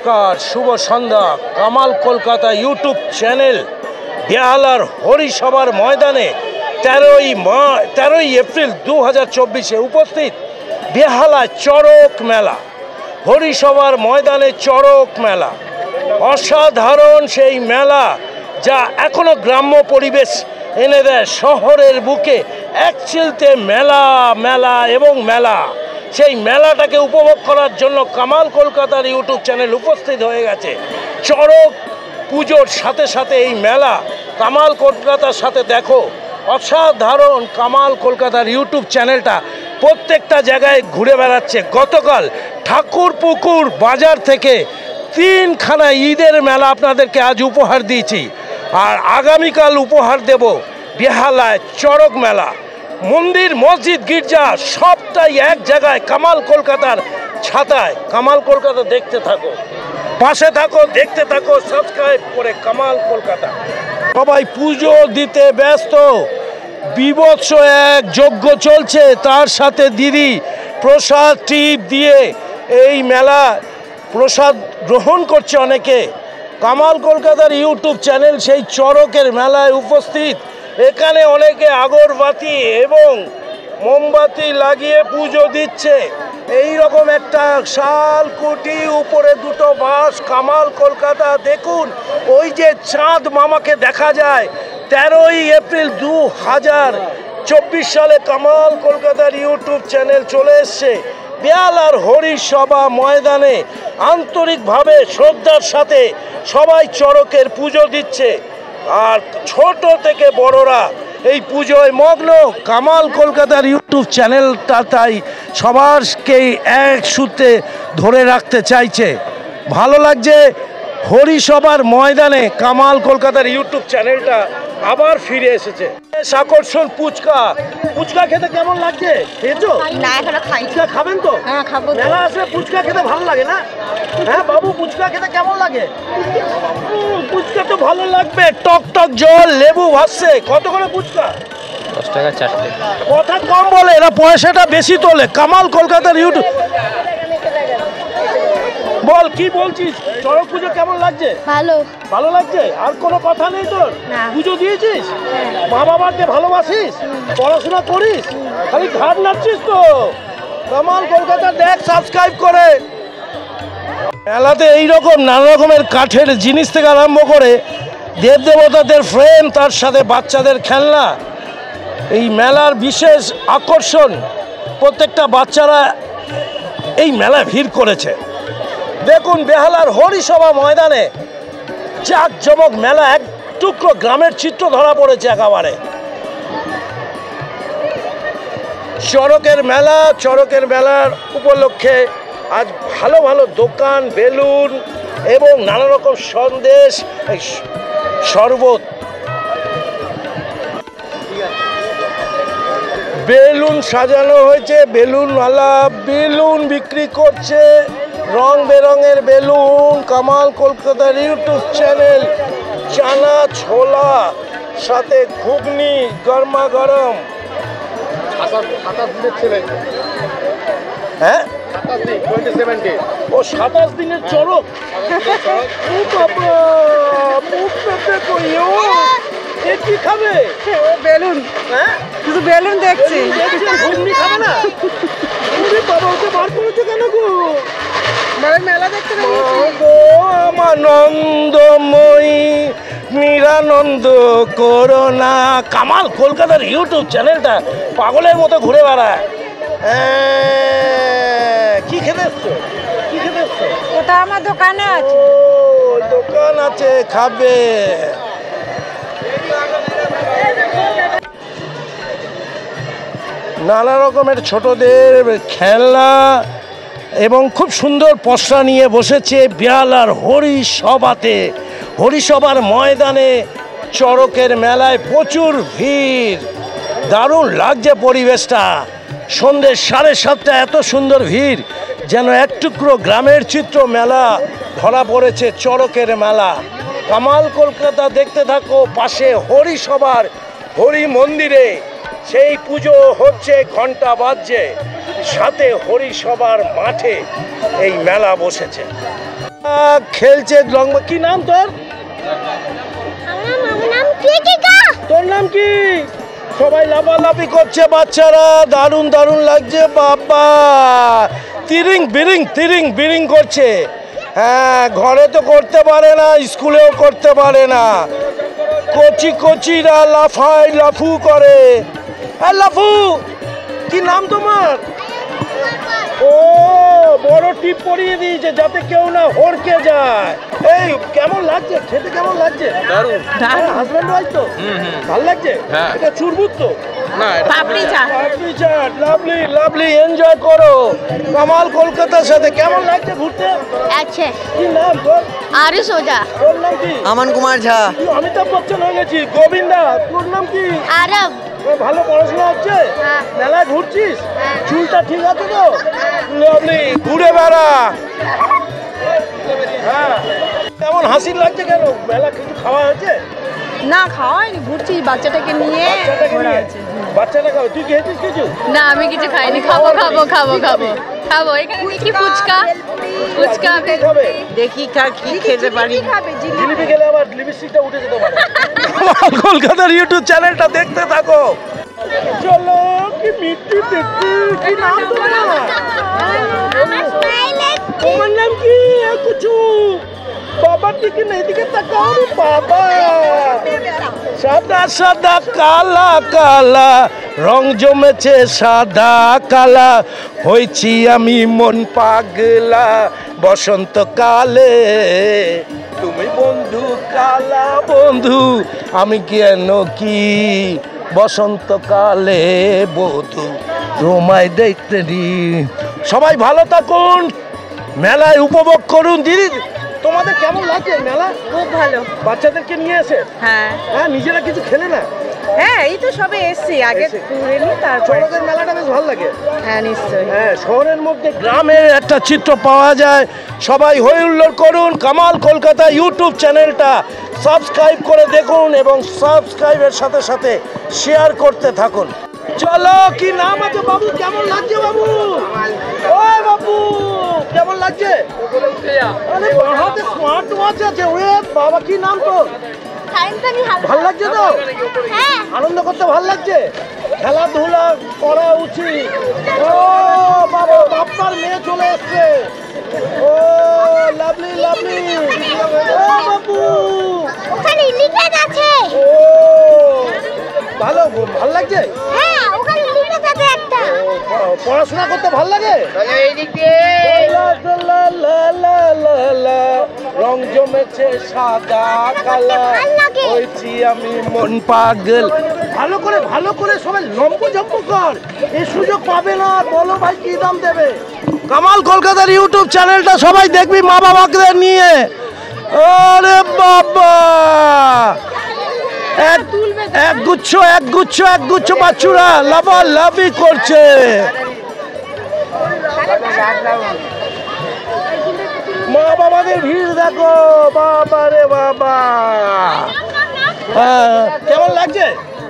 নমস্কার, শুভ সন্ধ্যা। Kamal Kolkata YouTube channel বেহালার হরিসভার ময়দানে 13ই April 2024 উপস্থিত বেহালা চড়ক মেলা। হরিসভার ময়দানে চড়ক মেলা, অসাধারণ সেই মেলা যা এখনো গ্রাম্য পরিবেশ এনে দেয় শহরের বুকে। এক চিলতে মেলা মেলা এবং মেলা। সেই মেলাটাকে উপভোগ করার জন্য কামাল কলকাতার ইউটিউব চ্যানেল উপস্থিত হয়ে গেছে। চড়ক পুজোর সাথে সাথে এই মেলা কামাল কলকাতার সাথে দেখো। অসাধারণ কামাল কলকাতার ইউটিউব চ্যানেলটা প্রত্যেকটা জায়গায় ঘুরে বেড়াচ্ছে। গতকাল ঠাকুরপুকুর বাজার থেকে 3খানা ঈদের মেলা আপনাদেরকে আজ উপহার দিয়েছি, আর আগামীকাল উপহার দেব বেহালায় চড়ক মেলা। মন্দির, মসজিদ, গির্জা সবটাই এক জায়গায় কামাল কলকাতার ছাতায়। কামাল কলকাতা দেখতে থাকো, পাশে থাকো, দেখতে থাকো, সাবস্ক্রাইব করে কামাল কলকাতা। সবাই পুজো দিতে ব্যস্ত, বিভৎস এক যজ্ঞ চলছে, তার সাথে দিদি প্রসাদ টিপ দিয়ে এই মেলা প্রসাদ গ্রহণ করছে অনেকে। কামাল কলকাতার ইউটিউব চ্যানেল সেই চড়কের মেলায় উপস্থিত। এখানে অনেকে আগরবাতি এবং মোমবাতি লাগিয়ে পুজো দিচ্ছে। এই রকম একটা শালকুটি, উপরে দুটো বাঁশ। কামাল কলকাতা দেখুন, ওই যে চাঁদ মামাকে দেখা যায়। 13ই এপ্রিল 2024 সালে কামাল কলকাতার ইউটিউব চ্যানেল চলে এসছে বেহালার হরিসভা ময়দানে। আন্তরিকভাবে শ্রদ্ধার সাথে সবাই চড়কের পুজো দিচ্ছে, আর ছোট থেকে বড়রা এই পুজোয় মগ্ন। কামাল কলকাতার ইউটিউব চ্যানেলটা তাই সবারকেই এক সূত্রে ধরে রাখতে চাইছে। ভালো লাগছে হরিসভার ময়দানে কামাল কলকাতার ইউটিউব চ্যানেলটা আবার ফিরে এসেছে। আকর্ষণ ফুচকা। ফুচকা খেতে কেমন লাগছে? খেয়েছো? না, এখনো খাইনি। ফুচকা খাবেন তো? হ্যাঁ, খাবো। মেলা আসলে ফুচকা খেতে ভালো লাগে না? হ্যাঁ বাবু, ফুচকা খেতে কেমন লাগে? ফুচকা তো ভালো লাগবে। টক টক জল, লেবু ভাসছে। কত করে ফুচকা? 10 টাকা 4টে। কথা কম বলে, এরা পয়সাটা বেশি তোলে। কামাল কলকাতার ইউটিউব। বল, কি বলছিস? চড়ক পুজো কেমন লাগছে? ভালো। ভালো লাগছে? আর কোনো কথা নেই তোর? না। পুজো দিয়েছিস? মা বাবাকে ভালোবাসিস? পড়াশোনা করিস? খালি ঘাট নাচছিস তো? কামাল কলকাতা দেখ, সাবস্ক্রাইব করে। মেলাতে এইরকম নানা রকমের কাঠের জিনিস থেকে আরম্ভ করে দেবদেবতাদের ফ্রেম, তার সাথে বাচ্চাদের খেলনা। এই মেলার বিশেষ আকর্ষণ। প্রত্যেকটা বাচ্চারা এই মেলায় ভিড় করেছে। দেখুন বেহালার হরিসভা ময়দানে জাঁকজমক মেলা। এক টুকরো গ্রামের চিত্র ধরা পড়েছে একেবারে। চড়কের মেলা, চড়কের মেলার উপলক্ষে আজ ভালো ভালো দোকান, বেলুন এবং নানা রকম সন্দেশ, শরবত, বেলুন সাজানো হয়েছে। বেলুনওয়ালা বেলুন বিক্রি করছে, রং বেরঙের বেলুন। কামাল কলকাতার ইউটিউব চ্যানেল। চানা ছোলা সাথে ঘুগনি গরমা গরম। হ্যাঁ, 27 দিনের চড়ক। কি খাবে? বেলুন। হ্যাঁ, শুধু বেলুন দেখছি। ঘুগনি খাবে না? বাবা, ওকে বার করেছে কেন গো? মেলা দেখতে আনন্দময়ী নিরানন্দ করোনা। কামাল কলকাতার ইউটিউব চ্যানেলটা পাগলের মতো ঘুরে বেড়ায়। কি খেতে এসছো? কি খেতে এসছো? ওটা আমার দোকানে আছে। ও, দোকান আছে, খাবে। নানা রকমের ছোটদের খেলনা এবং খুব সুন্দর পসরা নিয়ে বসেছে বেহালার হরিসভাতে। হরিসভার ময়দানে চড়কের মেলায় প্রচুর ভিড়। দারুণ লাগছে পরিবেশটা। সন্ধ্যে 7:30 এত সুন্দর ভিড়, যেন এক টুকরো গ্রামের চিত্র মেলা ধরা পড়েছে। চড়কের মেলা। কামাল কলকাতা দেখতে থাকো। পাশে হরিসভার হরি মন্দিরে সেই পুজো হচ্ছে, ঘন্টা বাজছে। সাথে হরিসভার মাঠে এই মেলা বসেছে। খেলছে রং, কি নাম তোর? তোর নাম কি? সবাই লাফালাফি করছে বাচ্চারা, দারুণ দারুণ লাগছে বাবা। তিরিং বিরিং করছে। হ্যাঁ, ঘরে তো করতে পারে না, স্কুলেও করতে পারে না। কচিরা লাফু করে। লাফু, কি নাম তোমার? ও, বড় টিপ পরিয়ে দিয়েছে যাতে কেউ না হড়কে যায়। এই কেমন লাগছে খেতে? কেমন লাগছে? দারুণ। হাজবেন্ড ওয়াইফ তো? ভালো লাগছে? হ্যাঁ। এটা চুরবুট তো না, পাপড়ি চাট। লাভলি এনজয় করো কামাল কলকাতার সাথে। কেমন লাগছে ঘুরতে? अच्छे কি নাম তোর? आरु सोजा তোর নাম কি? अमन कुमार झा। তুই অমিতাভ বচ্চন হয়ে গেছি। গোবিন্দা, তোর নাম কি? आरव ভালো পড়াশোনা হচ্ছে? হ্যাঁ। মেলায় ঘুরছিস? হ্যাঁ। চুলটা ঠিক আছে তো? লাভলি, ঘুরে বেড়া। হ্যাঁ, কেমন হাসি লাগছে কেন? মেলা কিছু খাওয়া হয়েছে? না খাওয়া হয়নি, ঘুরছি বাচ্চাটাকে নিয়ে। বাচ্চাটাকে ঘোরা নিয়ে? হচ্ছে। বাচ্চাটা খাও, তুই খেয়েছিস কিছু? না আমি কিছু খাইনি, খাবো এখানে দেখি ফুচকা কি খাবে? দেখি কি খেতে পারি। জিলিপি খেলে আবার লিপস্টিকটা উঠে যেতে পারে। কলকাতার ইউটিউব চ্যানেলটা দেখতে থাকো। চলো, কি মিষ্টি দেখতে। কি নাম তোমার? তোমার নাম কি? কিছু বাবার দিকে না, এদিকে তাকাও রে বাবা। সাদা সাদা কালা কালা রং জমেছে, সাদা কালা হয়েছি আমি মন পাগলা বসন্তকালে। তুমি বন্ধু কালা বন্ধু, আমি কেন কি বসন্তকালে বধু তোমায় দেখতে দি। সবাই ভালো থাকুন, মেলায় উপভোগ করুন। দিদি, তোমাদের কেমন লাগছে মেলা? খুব ভালো। বাচ্চাদেরকে নিয়ে এসে? হ্যাঁ হ্যাঁ, নিজেরা কিছু খেলে না? হ্যাঁ, এই তো সবে এসছি, আগে এসে। ঘুরে নি তারপরে। চড়কের মেলাটা বেশ ভালো লাগে। হ্যাঁ নিশ্চয়ই। হ্যাঁ, শহরের মধ্যে গ্রামের একটা চিত্র পাওয়া যায়। সবাই হই হুল্লোড় করুন। কামাল কলকাতা ইউটিউব চ্যানেলটা সাবস্ক্রাইব করে দেখুন এবং সাবস্ক্রাইবের সাথে সাথে শেয়ার করতে থাকুন। চলো, কি নাম আছে বাবু? কেমন লাগছে বাবু? ও বাবু, কেমন লাগছে? আরে হাতে স্মার্ট ওয়াচ আছে। ওরে বাবা, কি নাম তো? ভাল লাগছে তো? হ্যাঁ আনন্দ করতে ভাল লাগছে? খেলাধুলা করা উচিত। ও বাবা, বাপ্পার মেয়ে চলে এসছে। ও লাভলি ও বাবু, ওখানে লিখে আছে। ও ভালো, ভাল লাগছে? হ্যাঁ ওখানে লিখে আছে একটা। পড়াশোনা করতে ভাল লাগে? লা, লা, লা, লা, লা, রং জমেছে সাদা কালা হয়েছি আমি মন পাগল। ভালো করে সবাই লম্ব জম্ব কর। এই সুযোগ পাবে না। বলো ভাই, কি দাম দেবে? কামাল কলকাতার ইউটিউব চ্যানেলটা সবাই দেখবি মা বাবাকে নিয়ে। আরে বাবা, এক গুচ্ছ বাচ্চুরা লাফালাফি করছে। মা বাবাদের ভিড় দেখো, বাবা রে বাবা। হ্যাঁ, কেমন লাগছে?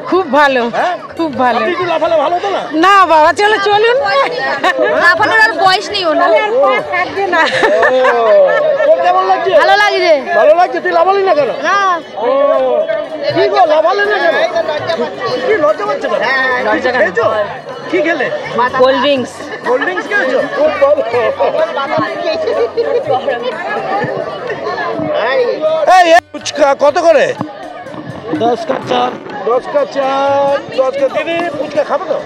খুব ভালো, হ্যাঁ? খুব ভালো। আপনি একটু লাফালে ভালো তো না? না বাবা, চলুন। লাফানোর আর বয়স নেই ওনার। থাকবে না। তোর কেমন লাগছে? ভালো লাগছে। ভালো লাগছে। তুই লাফালি না কেন? ও, কি গো, লাফালে না কেন? কি লজ্জা পাচ্ছে কেন? কিছু খেয়েছো? কি খেলে? Cold drinks. কোল্ড ড্রিঙ্কস খেয়েছো? খুব ভালো। এই ফুচকা কত করে? 10 का चार। দিদি, ফুচকা খাবে তো?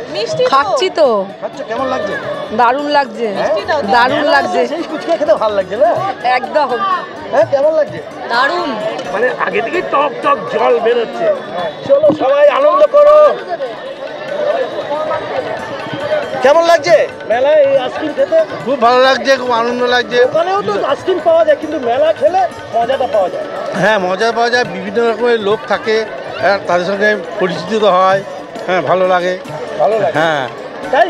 খাচ্ছি তো। খাচ্ছ, কেমন লাগছে? দারুণ লাগছে, হ্যাঁ? দারুণ লাগছে। সেই ফুচকা খেতে ভালো লাগছে না? একদম হ্যাঁ, কেমন লাগছে? দারুণ। মানে আগে থেকেই টক টক জল বেরোচ্ছে। চলো, সবাই আনন্দ করো। কেমন লাগছে মেলায় এই আইসক্রিম খেতে? খুব ভালো লাগছে, খুব আনন্দ লাগছে। ওখানেও তো আইসক্রিম পাওয়া যায়, কিন্তু মেলা খেলে মজাটা পাওয়া যায়। হ্যাঁ, মজা পাওয়া যায়, বিভিন্ন রকমের লোক থাকে, তাদের সঙ্গে পরিচিত হয়। হ্যাঁ, ভালো লাগে। ভালো লাগে। হ্যাঁ, তাই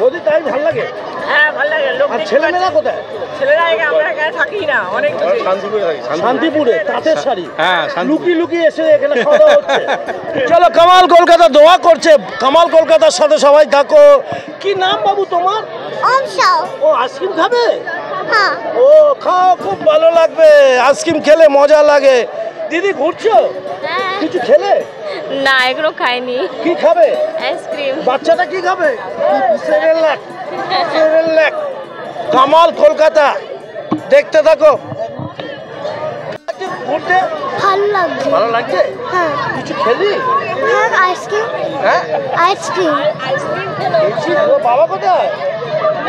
বৌদি, তাই ভালো লাগে। হ্যাঁ ভালো লাগে। আর ছেলেমেয়েরা কোথায়? ছেলেরা আমরা এখানে থাকি না, অনেক শান্তিপুরে তাঁতের শাড়ি। হ্যাঁ, লুকিয়ে এসে এখানে খাওয়া দাওয়া হচ্ছে। চলো, কামাল কলকাতা দোয়া করছে। কামাল কলকাতার সাথে সবাই থাকো। কি নাম বাবু তোমার? অংশ ও আইসক্রিম খাবে? হ্যাঁ ও খাও, খুব ভালো লাগবে, আইসক্রিম খেলে মজা লাগে। দিদি ঘুরছো, কিছু খেলে? না এগুলো খাইনি। কি খাবে? আইসক্রিম। বাচ্চাটা কি খাবে? 7 লাখ। কামাল কলকাতা, দেখতে থাকো। ঘুরতে ভালো লাগছে। ভালো লাগছে? হ্যাঁ কিছু খেলি? হ্যাঁ আইসক্রিম। হ্যাঁ আইসক্রিম। ও বাবা কোথায়?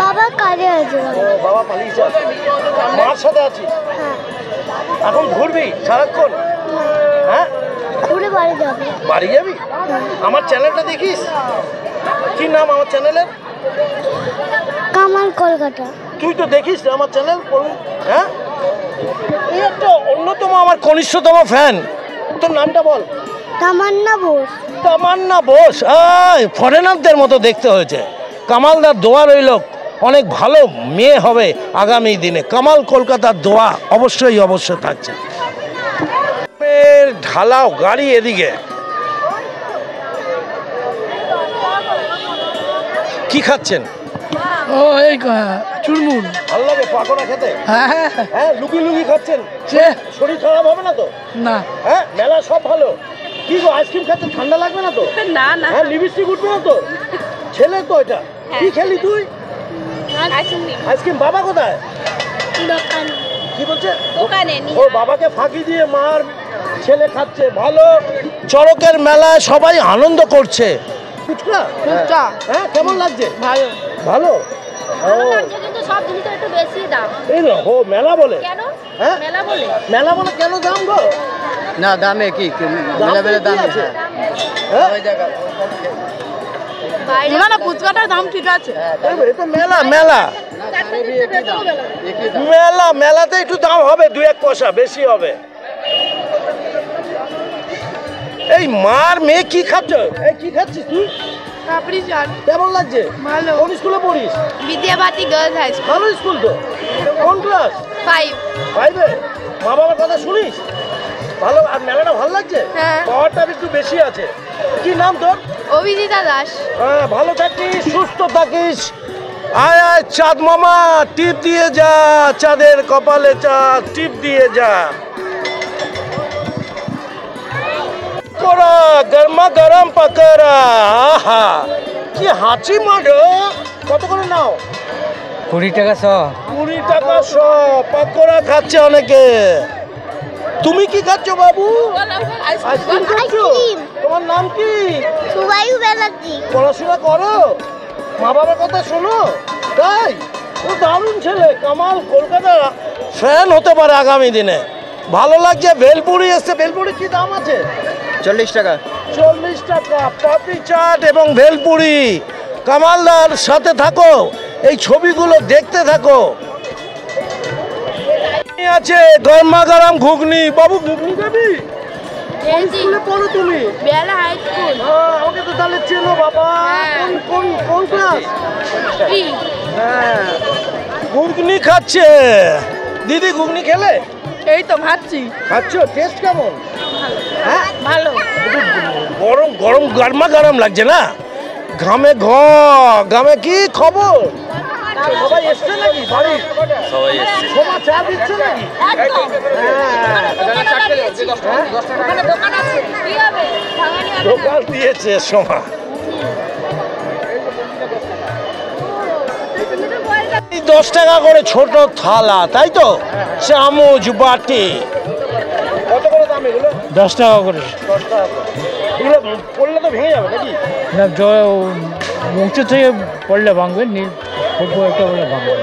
বাবা কাজে আছে। ও বাবা পালিয়েছে, মার সাথে আছি। হ্যাঁ এখন ঘুরবি সারাক্ষণ? হ্যাঁ ঘুরে বাড়ি যাবে। বাড়ি যাবি? আমার চ্যানেলটা দেখিস? কি নাম আমার চ্যানেলের? কামাল কলকাতা। তুই তো দেখিস না আমার চ্যানেল? হ্যাঁ, এই একটা অন্যতম আমার কনিষ্ঠতম ফ্যান। তোর নামটা বল। তামান্না বোস। তামান্না বোস। ফরেনারদের মতো দেখতে হয়েছে। কামালদার দোয়া রইল, অনেক ভালো মেয়ে হবে আগামী দিনে। কামাল কলকাতার দোয়া অবশ্যই থাকছে। ঢালাও গাড়ি এদিকে। কি খাচ্ছেন? ও এই চুরমুর। ভালো লাগে পাকোড়া খেতে? হ্যাঁ হ্যাঁ, লুকি খাচ্ছেন? সে শরীর খারাপ হবে না তো? না হ্যাঁ, মেলা সব ভালো। কি গো, আইসক্রিম খাচ্ছে, ঠান্ডা লাগবে না তো? না না হ্যাঁ, লিপস্টিক উঠবে না তো? ছেলে তো এটা। কি খেলি তুই? আইসক্রিম। বাবা কোথায়? দোকান। কি বলছে? দোকানে ও বাবাকে ফাঁকি দিয়ে মার ছেলে খাচ্ছে। ভালো, চড়কের মেলায় সবাই আনন্দ করছে। ফুচকা? হ্যাঁ, কেমন লাগছে? ভালো। ভালো। ও কিন্তু সব জিনিস একটু বেশি দাম। এই না, ও মেলা বলে? কেন? হ্যাঁ, মেলা বলে? মেলা বলে কেন দাম গো? না দামে কি দাম আছে? হ্যাঁ, না না ফুচকাটার দাম ঠিক আছে। এই তো মেলা মেলাতে একটু দাম হবে, 2-1 পয়সা বেশি হবে। এই মার মেয়ে কি খাচ্ছ? এই কি খাচ্ছিস তুই? পাপড়ি চাট। কেমন লাগছে? ভালো। কোন স্কুলে পড়িস? বিদ্যাবাটি গার্লস হাই স্কুল। ভালো স্কুল তো। কোন ক্লাস? 5। 5-এ? মা বাবার কথা শুনিস? ভালো। আর মেলাটা ভালো লাগছে? হ্যাঁ। পাওয়ারটা একটু বেশি আছে। কি নাম তোর? অভিজিতা দাস। হ্যাঁ, ভালো থাকিস, সুস্থ থাকিস। আয় চাঁদ মামা, টিপ দিয়ে যা, চাঁদের কপালে চাঁদ, টিপ দিয়ে যা। পকোড়া, গরমা গরম পকোড়া। আহা, কি হাঁচি মারো। কত করে নাও? 20 টাকা 100। 20 টাকা 100। পকোড়া খাচ্ছে অনেকে। তুমি কি খাচ্ছ বাবু? আইসক্রিম খাচ্ছ? আইসক্রিম। তোমার নাম কি? সুবায়ু ব্যানার্জি। পড়াশোনা করো? মা বাবার কথা শোনো? তাই? ও দারুণ ছেলে। কামাল কলকাতা ফ্যান হতে পারে আগামী দিনে। ভালো লাগছে। ভেলপুরি এসছে। ভেলপুরি কি দাম আছে? 40 টাকা। 40 টাকা। পাপড়ি চাট এবং ভেলপুরি। কামালদার সাথে থাকো, এই ছবিগুলো দেখতে থাকো। আছে গরমা গরম ঘুগনি। বাবু ঘুগনি খাবি? স্কুলে পড়ো তুমি? বেলা হাই স্কুল। আমাকে তো তাহলে চেনো বাবা। কোন ক্লাস? হ্যাঁ, ঘুগনি খাচ্ছে। দিদি ঘুগনি খেলে? এই তো ভাবছি। খাচ্ছ? টেস্ট কেমন? হ্যাঁ, ভালো। গরম গরমা গরম লাগছে না? ঘামে কি খবর? সবাই এসছে নাকি বাড়ি? সবাই এসছে। সোমা চা দিচ্ছে নাকি? দোকান আছে। কি হবে? দোকান দিয়েছে সোমা। 10 টাকা করে ছোট থালা, তাই তো? চামচ, বাটি। কত করে দাম এগুলো? 10 টাকা করে। 10 টাকা করে। এগুলো পড়লে তো ভেঙে যাবে নাকি? না উঁচু থেকে পড়লে ভাঙবে, ফুটবো একটা বলে ভাঙবে।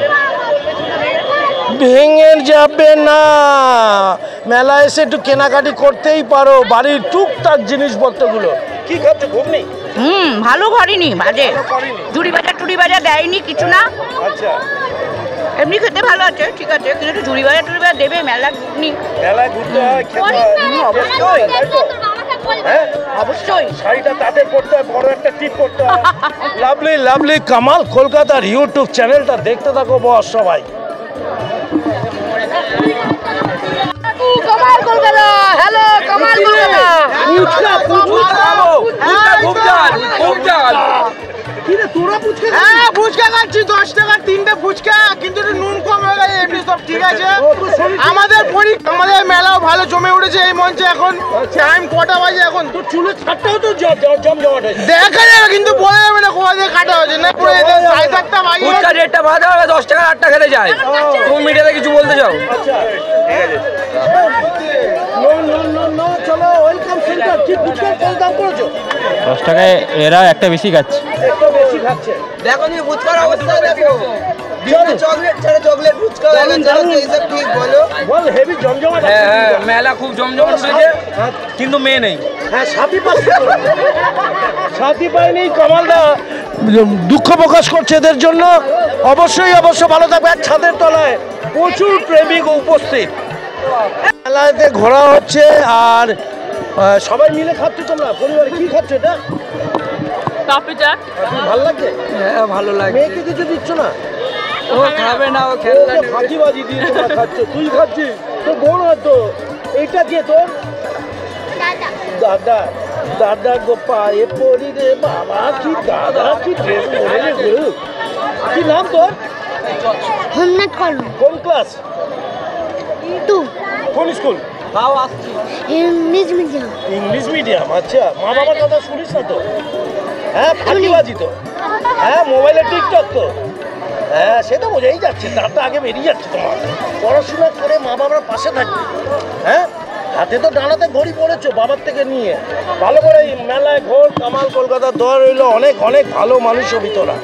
ভেঙে যাবে না। মেলা এসে একটু কেনাকাটি করতেই পারো, বাড়ির টুকটাক জিনিসপত্রগুলো। কি খাচ্ছে? ঘুগনি? ভালো করেনি, বাজে। করিনি। টুরি বাজার দেয়নি কিছু না। আচ্ছা, এমনি খেতে ভালো আছে, ঠিক আছে, কিন্তু একটু টুরি বাজার দেবে। মেলা ঘুগনি মেলায় ঘুরতে হয়, খেতে হয়। অবশ্যই। তাই তো? হ্যাঁ, অবশ্যই। শাড়িটা তাদের পড়তে হয়, বড় একটা টিপ করতে হয়। লাভলি কামাল কলকাতার ইউটিউব চ্যানেলটা দেখতে থাকো বস সবাই। কামাল কলকাতা। হ্যালো কামাল কলকাতা। কি রে, তোরা পুচকা? হ্যাঁ ফুচকা খাচ্ছি 10 টাকার 3টে ফুচকা, কিন্তু একটু নুন কম হয়ে গেছে, এমনি সব ঠিক আছে। আমাদের মেলাও ভালো জমে উঠেছে এই মঞ্চে। এখন টাইম কটা বাজে? এখন তো চুলের ছাড়টাও তো জমজমাট হয়েছে। দেখা যাবে, কিন্তু বলা যাবে না কোথা থেকে কাটা হয়েছে। না পুরো 7:30 বাজে। ফুচকা রেটটা ভালো হবে, 10 টাকা 8 টাকা খেতে যায়। তুমি মিডিয়াতে কিছু বলতে চাও? আচ্ছা চলো ওয়েলকাম সেন্টার। কি ফুচকার কত দাম করেছো? 10 টাকায় এরা একটা বেশি খাচ্ছে। একটু বেশি খাচ্ছে। দেখো নি ফুচকার অবস্থা দেখো। চকলেট ছেড়ে চকলেট ফুচকা হয়ে গেছে। এইসব ঠিক বলো? বল হেভি জমজমাট। হ্যাঁ, মেলা খুব জমজমাট হয়েছে, কিন্তু মেয়ে নেই। হ্যাঁ, সাথী পায়নি। কামালদা দুঃখ প্রকাশ করছে এদের জন্য। অবশ্যই ভালো থাকবে। এক ছাদের তলায় প্রচুর প্রেমিক উপস্থিত। মেলাতে ঘোরা হচ্ছে আর সবাই মিলে খাচ্ছো। তোমরা পরিবারে কি খাচ্ছ? এটা পাপড়ি চাট। ভালো লাগছে? হ্যাঁ, ভালো লাগে। মেয়েকে কিছু দিচ্ছ না? ও খাবে না, ও খেলনা নেবে। ফাঁকিবাজি দিয়ে তোমরা খাচ্ছ। তুই খাচ্ছিস? তোর বোন হয়তো। এইটা কে তোর? দাদা। দাদা গোপা এ পরি রে বাবা, কি দাদা, কি ড্রেস পরে রে গুরু। কি নাম তোর? হোমনাথ কলম কোন ক্লাস? 2 কোন স্কুল? তাও আসছি। English medium. English medium. আচ্ছা, মা বাবার কথা শুনিস না তো? হ্যাঁ, ফাঁকিবাজি তো। হ্যাঁ, মোবাইলে টিকটক তো। হ্যাঁ, সেটা বোঝাই যাচ্ছে। তারটা আগে বেরিয়ে যাচ্ছে তোমার। পড়াশোনা করে মা বাবার পাশে থাকবে। হ্যাঁ, হাতে তো ডানাতে ঘড়ি পড়েছো বাবার থেকে নিয়ে। ভালো করে এই মেলায় ঘোর। কামাল কলকাতার দর রইল অনেক ভালো মানুষ ভিতরা।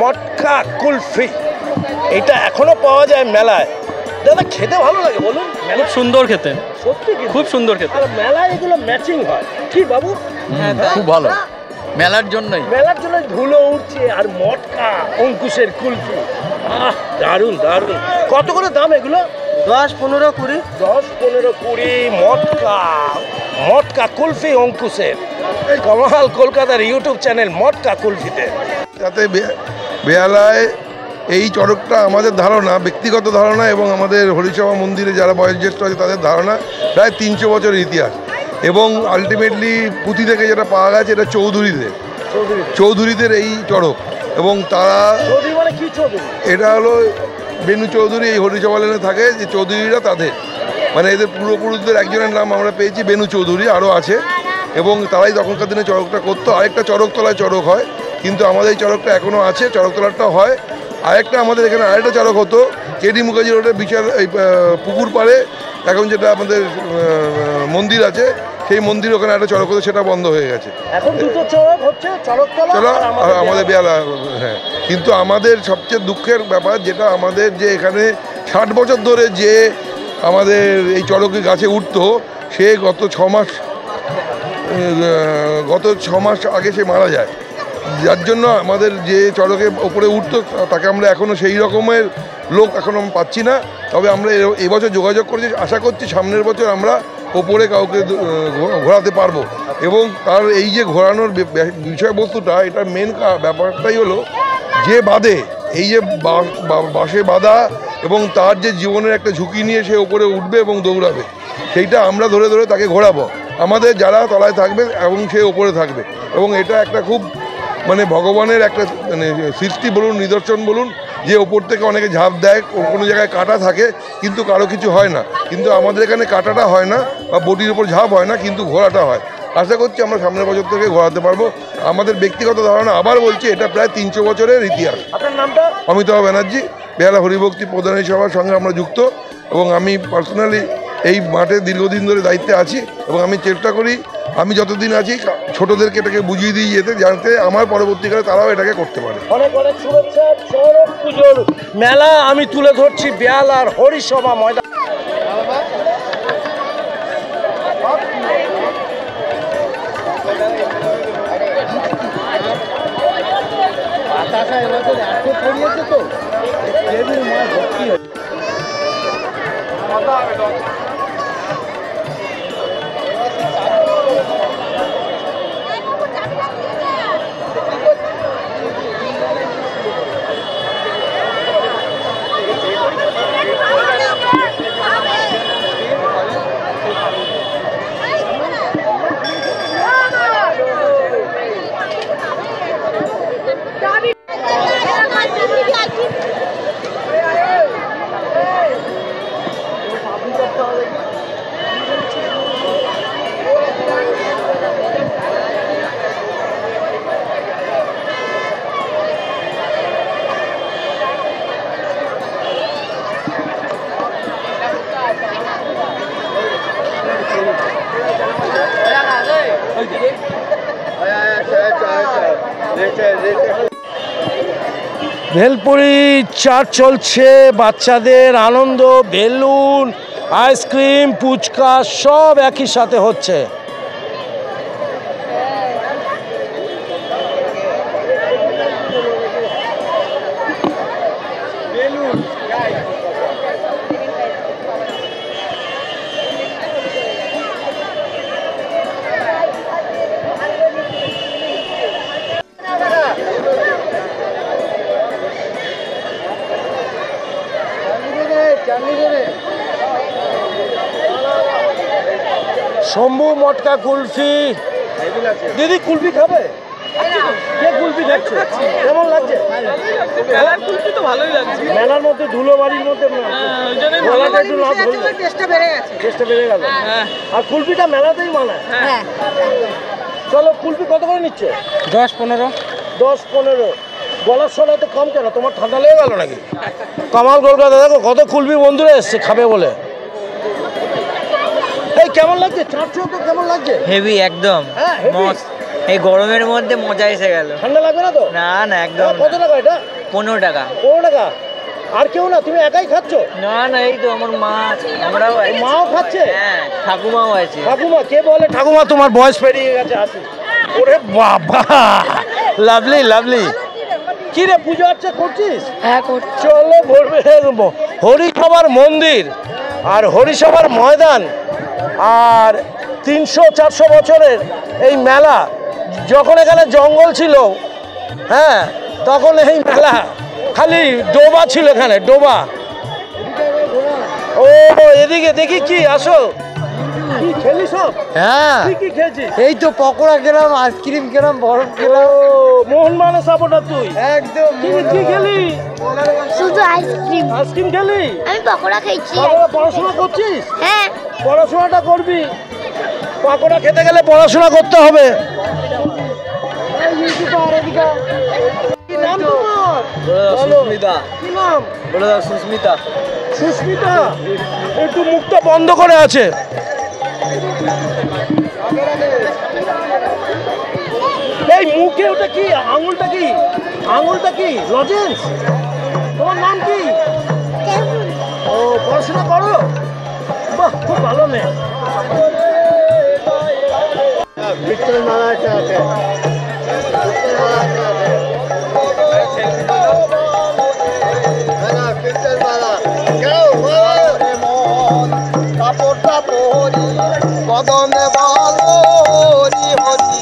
মটকা কুলফি এটা এখনো পাওয়া যায় মেলায়। দাদা খেতে ভালো লাগে বলুন? খুব সুন্দর খেতে, সত্যি খুব সুন্দর খেতে। আর মেলায় এগুলো ম্যাচিং হয় কি বাবু? হ্যাঁ, খুব ভালো। মেলার জন্যই ধুলো উঠছে। আর মটকা অঙ্কুশের কুলফি, দারুণ। কত করে দাম এগুলো? 10, 15, 20। 10, 15, 20 মটকা কুলফি অঙ্কুশের। কামাল কলকাতার ইউটিউব চ্যানেল মটকা কুলফিতে। তাতে বেহালায় এই চড়কটা আমাদের ধারণা, ব্যক্তিগত ধারণা এবং আমাদের হরিসভা মন্দিরে যারা বয়োজ্যেষ্ঠ আছে তাদের ধারণা প্রায় 300 বছরের ইতিহাস। এবং আলটিমেটলি পুঁথি থেকে যেটা পাওয়া গেছে এটা চৌধুরীদের এই চড়ক। এবং তারা এটা হলো বেনু চৌধুরী এই হরিসভা লেনে থাকে, যে চৌধুরীরা তাদের মানে এদের পূর্বপুরুষদের একজনের নাম আমরা পেয়েছি বেনু চৌধুরী, আরও আছে। এবং তারাই তখনকার দিনে চড়কটা করতো। আরেকটা চড়কতলায় চড়ক হয়, কিন্তু আমাদের এই চড়কটা এখনও আছে, চড়কতলাটা হয়। আরেকটা আমাদের এখানে আরেকটা চড়ক হতো কেডি মুখার্জি রোডের বিচার এই পুকুর পাড়ে, এখন যেটা আমাদের মন্দির আছে সেই মন্দির ওখানে একটা চড়ক হতো, সেটা বন্ধ হয়ে গেছে। এখন দুটো চড়ক হচ্ছে, চড়কতলা আর আমাদের বেহালা। হ্যাঁ, কিন্তু আমাদের সবচেয়ে দুঃখের ব্যাপার যেটা আমাদের যে এখানে 60 বছর ধরে যে আমাদের এই চড়কের গাছে উঠতো, সে গত 6 মাস আগে সে মারা যায়। যার জন্য আমাদের যে চড়কে ওপরে উঠতো তাকে আমরা এখনও সেই রকমের লোক এখনও পাচ্ছি না। তবে আমরা এবছর যোগাযোগ করেছি, আশা করছি সামনের বছর আমরা ওপরে কাউকে ঘোরাতে পারবো। এবং তার এই যে ঘোরানোর বিষয়বস্তুটা, এটার মেন ব্যাপারটাই হলো যে বাঁধে, এই যে বাঁশে বাঁধা এবং তার যে জীবনের একটা ঝুঁকি নিয়ে সে ওপরে উঠবে এবং দৌড়াবে, সেইটা আমরা ধরে তাকে ঘোরাবো। আমাদের যারা তলায় থাকবে এবং সে ওপরে থাকবে। এবং এটা একটা খুব মানে ভগবানের একটা মানে সৃষ্টি বলুন, নিদর্শন বলুন, যে ওপর থেকে অনেকে ঝাঁপ দেয়, কোনো জায়গায় কাটা থাকে কিন্তু কারো কিছু হয় না। কিন্তু আমাদের এখানে কাটাটা হয় না বা বডির ওপর ঝাঁপ হয় না, কিন্তু ঘোরাটা হয়। আশা করছি আমরা সামনের বছর থেকে ঘোরাতে পারবো। আমাদের ব্যক্তিগত ধারণা, আবার বলছি, এটা প্রায় 300 বছরের ইতিহাস। আপনার নামটা? অমিতাভ ব্যানার্জি, বেহালা হরিভক্তি প্রধানী সভার সঙ্গে আমরা যুক্ত। এবং আমি পার্সোনালি এই মাঠে দীর্ঘদিন ধরে দায়িত্বে আছি। এবং আমি চেষ্টা করি আমি যতদিন আছি ছোটদেরকে এটাকে বুঝিয়ে দিয়ে যেতে, জানতে আমার পরবর্তীকালে তারাও এটাকে করতে পারে। অনেক শুভেচ্ছা। চড়ক পুজোর মেলা আমি তুলে ধরছি বেহালার হরিসভা ময়দান। ভেলপুরি চাট চলছে, বাচ্চাদের আনন্দ, বেলুন, আইসক্রিম, ফুচকা সব একই সাথে হচ্ছে। শম্ভু মটকা কুলফি। দিদি কুলফি খাবে? কে কুলফি খাচ্ছে? কেমন লাগছে? মেলার কুলফি তো ভালোই লাগছে। মেলার মধ্যে ধুলো বাড়ির মধ্যে টেস্টটা বেড়ে গেছে। চেষ্টা বেড়ে গেল। আর কুলফিটা মেলাতেই মানায়। হ্যাঁ চলো কুলফি কত করে নিচ্ছে? 10-15। 10-15। গলার স্বর এত কম কেন? তোমার ঠান্ডা লেগে গেল নাকি? কামাল কলকাতা দেখো কত কুলফি বন্ধুরা এসছে খাবে বলে। এই কেমন লাগছে? চাটছো তো কেমন লাগছে? হেভি একদম মস্ত। এই গরমের মধ্যে মজা এসে গেল। ঠান্ডা লাগবে না তো? না না একদম। কত টাকা এটা? 15 টাকা। 15 টাকা। আর কেউ না, তুমি একাই খাচ্ছ? না না এই তো আমার মা, আমরাও মাও খাচ্ছে? হ্যাঁ ঠাকুমাও আছে। ঠাকুমা কে বলে? ঠাকুমা তোমার বয়স পেরিয়ে গেছে, আসি। ওরে বাবা, লাভলি লাভলি। কি রে পুজো আর্চা করছিস? হ্যাঁ করছি। চলো ভরবে হরিসভার মন্দির আর হরিসভার ময়দান আর 300-400 বছরের এই মেলা। যখন এখানে জঙ্গল ছিল, হ্যাঁ, তখন এই মেলা খালি ডোবা ছিল, এখানে ডোবা। ও এদিকে দেখি কি, আসো। কি খেলি সব? হ্যাঁ, কি কি খেয়েছিস? এই তো পকোড়া খেলাম, আইসক্রিম খেলাম, বরফ খেলাম। ও মোহনবাগানের সাপোর্টার তুই? একদম। কি খেলি? শুধু আইসক্রিম। আইসক্রিম খেলি? আমি পকোড়া খেয়েছি। পড়াশোনা করছিস? হ্যাঁ। পড়াশোনাটা করবি। পকোড়া খেতে গেলে পড়াশোনা করতে হবে। কি নাম তোমার? সুস্মিতা। কি নাম? বলে দাও সুস্মিতা। সুস্মিতা, একটু মুখটা বন্ধ করে আছে। এই মুখে ওটা কি? আঙুলটা কি? আঙুলটা কি? লজেন্স? তোমার নাম কি? ও পড়াশোনা করো? বাহ, খুব ভালো মেয়ে। কদমে বলো হরি হরি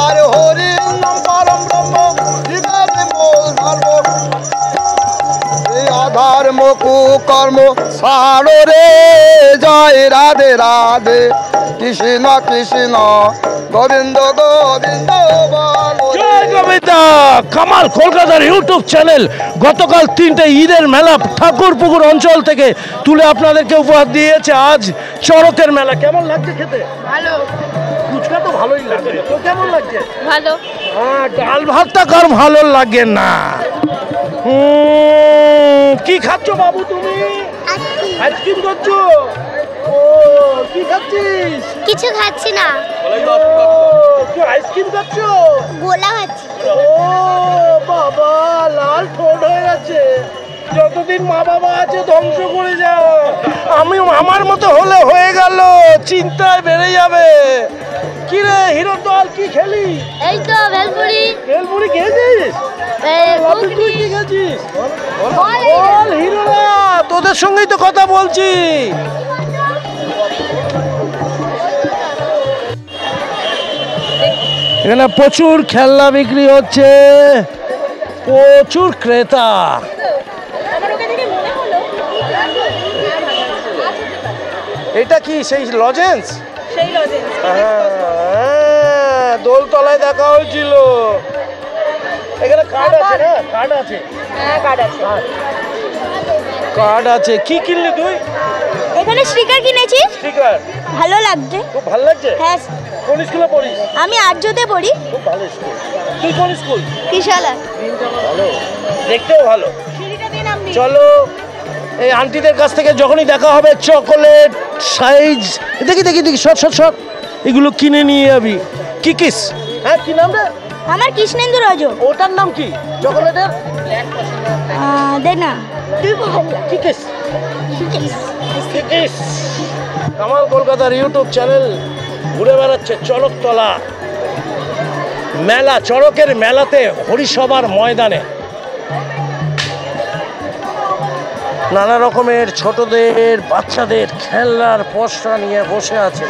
আর হরি নাম পরম ব্রহ্ম জীবের মূল ধর্ম এই অধর্ম কুকর্ম ছাড়ো রে জয় রাধে রাধে কৃষ্ণ কৃষ্ণ গোবিন্দ গোবিন্দ বলো। জয় গোবিন্দা। কামাল কলকাতার ইউটিউব চ্যানেল গতকাল 3টে ঈদের মেলা ঠাকুরপুকুর অঞ্চল থেকে তুলে আপনাদেরকে উপহার দিয়েছে আজ চড়কের মেলা। কেমন লাগছে খেতে? ভালো। ফুচকা তো ভালোই লাগে, তো কেমন লাগছে? ভালো। হ্যাঁ, ডাল ভাতটা কার ভালো লাগে না? কি খাচ্ছ বাবু তুমি? আইসক্রিম খাচ্ছ? ও কি খাচ্ছিস? কিছু খাচ্ছি না। তুই আইসক্রিম খাচ্ছ? গোলা খাচ্ছি। ও বাবা, লাল ঠোঁট হয়ে গেছে। যতদিন মা বাবা আছে ধ্বংস করে যাও। আমার মতো হলে হয়ে গেল, চিন্তায় বেড়ে যাবে। কি রে হিরোর দল, কি খেলি? এই তো ভেলপুরি। ভেলপুরি খেয়েছিস? তুই কি খেয়েছিস? বল হিরোরা, তোদের সঙ্গেই তো কথা বলছি। এখানে প্রচুর খেলনা বিক্রি হচ্ছে, প্রচুর ক্রেতা। এটা কি সেই লজেন্স? সেই লজেন্স। হ্যাঁ, দোলতলায় দেখা হয়েছিল। এখানে কার্ড আছে না? কার্ড আছে? হ্যাঁ কার্ড আছে। কার্ড আছে। কি কিনলি তুই? এখানে স্টিকার কিনেছি। স্টিকার ভালো লাগছে। খুব ভালো লাগছে? হ্যাঁ। কোন স্কুলে পড়িস? আমি আর্যতে পড়ি। খুব ভালো স্কুল। তুই কোন স্কুল? কিশালা। ভালো, দেখতেও ভালো। চলো এই আন্টিদের কাছ থেকে যখনই দেখা হবে চকোলেট সাইজ দেখি দেখি দেখি সর সর সর এগুলো কিনে নিয়ে যাবি। কিকিস। হ্যাঁ কি নাম রে? আমার কৃষ্ণেন্দু রজক। ওটার নাম কি চকোলেটের? দে না কামাল কলকাতার ইউটিউব চ্যানেল ঘুরে বেড়াচ্ছে চড়কতলা মেলা, চড়কের মেলাতে হরিসভার ময়দানে নানা রকমের ছোটদের বাচ্চাদের খেলনার পসরা নিয়ে বসে আছে।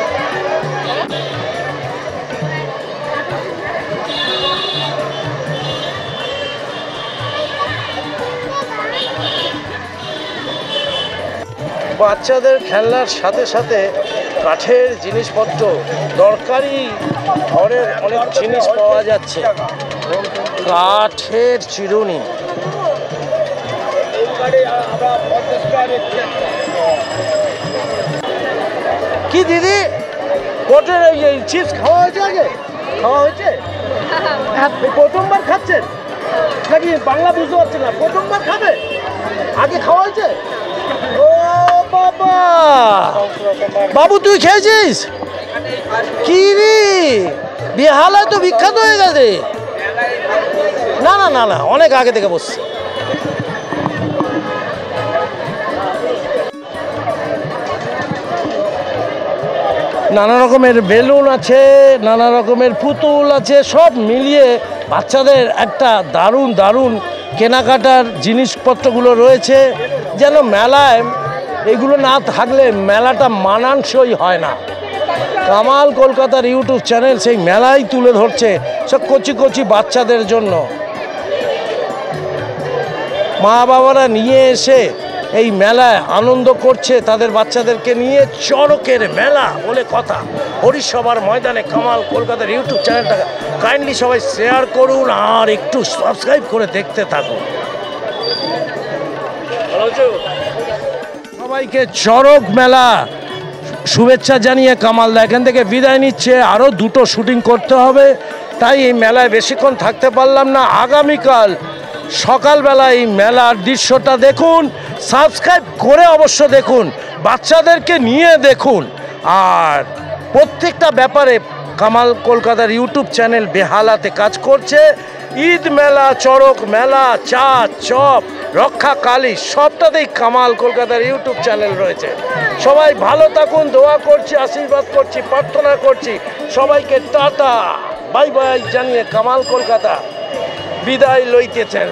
বাচ্চাদের খেলনার সাথে সাথে কাঠের জিনিসপত্র, দরকারি ঘরের অনেক জিনিস পাওয়া যাচ্ছে। কাঠের চিরুনি, কি দিদি কোটের এই চিপস খাওয়া হয়েছে? আগে খাওয়া হয়েছে? প্রথমবার খাচ্ছেন নাকি? বাংলা বুঝতে পারছেন না, প্রথমবার খাবে? আগে খাওয়া হয়েছে? ও বাবা, বাবু তুই খেয়েছিস? কি রে, বেহালায় তো বিখ্যাত হয়ে গেছে। না না না না, অনেক আগে থেকে বসছে। নানা রকমের বেলুন আছে, নানা রকমের পুতুল আছে, সব মিলিয়ে বাচ্চাদের একটা দারুণ দারুণ কেনাকাটার জিনিসপত্রগুলো রয়েছে। যেন মেলায় এগুলো না থাকলে মেলাটা মানানসই হয় না। কামাল কলকাতার ইউটিউব চ্যানেল সেই মেলাই তুলে ধরছে সব কচি কচি বাচ্চাদের জন্য। মা বাবারা নিয়ে এসে এই মেলায় আনন্দ করছে তাদের বাচ্চাদেরকে নিয়ে। চড়কের মেলা বলে কথা, হরিসভার ময়দানে কামাল কলকাতার ইউটিউব চ্যানেলটা কাইন্ডলি সবাই শেয়ার করুন আর একটু সাবস্ক্রাইব করে দেখতে থাকুন। সবাইকে চড়ক মেলা শুভেচ্ছা জানিয়ে কামালদা এখান থেকে বিদায় নিচ্ছে। আরও দুটো শুটিং করতে হবে, তাই এই মেলায় বেশিক্ষণ থাকতে পারলাম না। আগামীকাল সকালবেলা এই মেলার দৃশ্যটা দেখুন, সাবস্ক্রাইব করে অবশ্য দেখুন, বাচ্চাদেরকে নিয়ে দেখুন। আর প্রত্যেকটা ব্যাপারে কামাল কলকাতার ইউটিউব চ্যানেল বেহালাতে কাজ করছে। ঈদ মেলা, চড়ক মেলা, চা চপ, রক্ষাকালী সবটাতেই কামাল কলকাতার ইউটিউব চ্যানেল রয়েছে। সবাই ভালো থাকুন, দোয়া করছি, আশীর্বাদ করছি, প্রার্থনা করছি। সবাইকে টাটা বাই বাই জানিয়ে কামাল কলকাতা বিদায় লইতেছেন।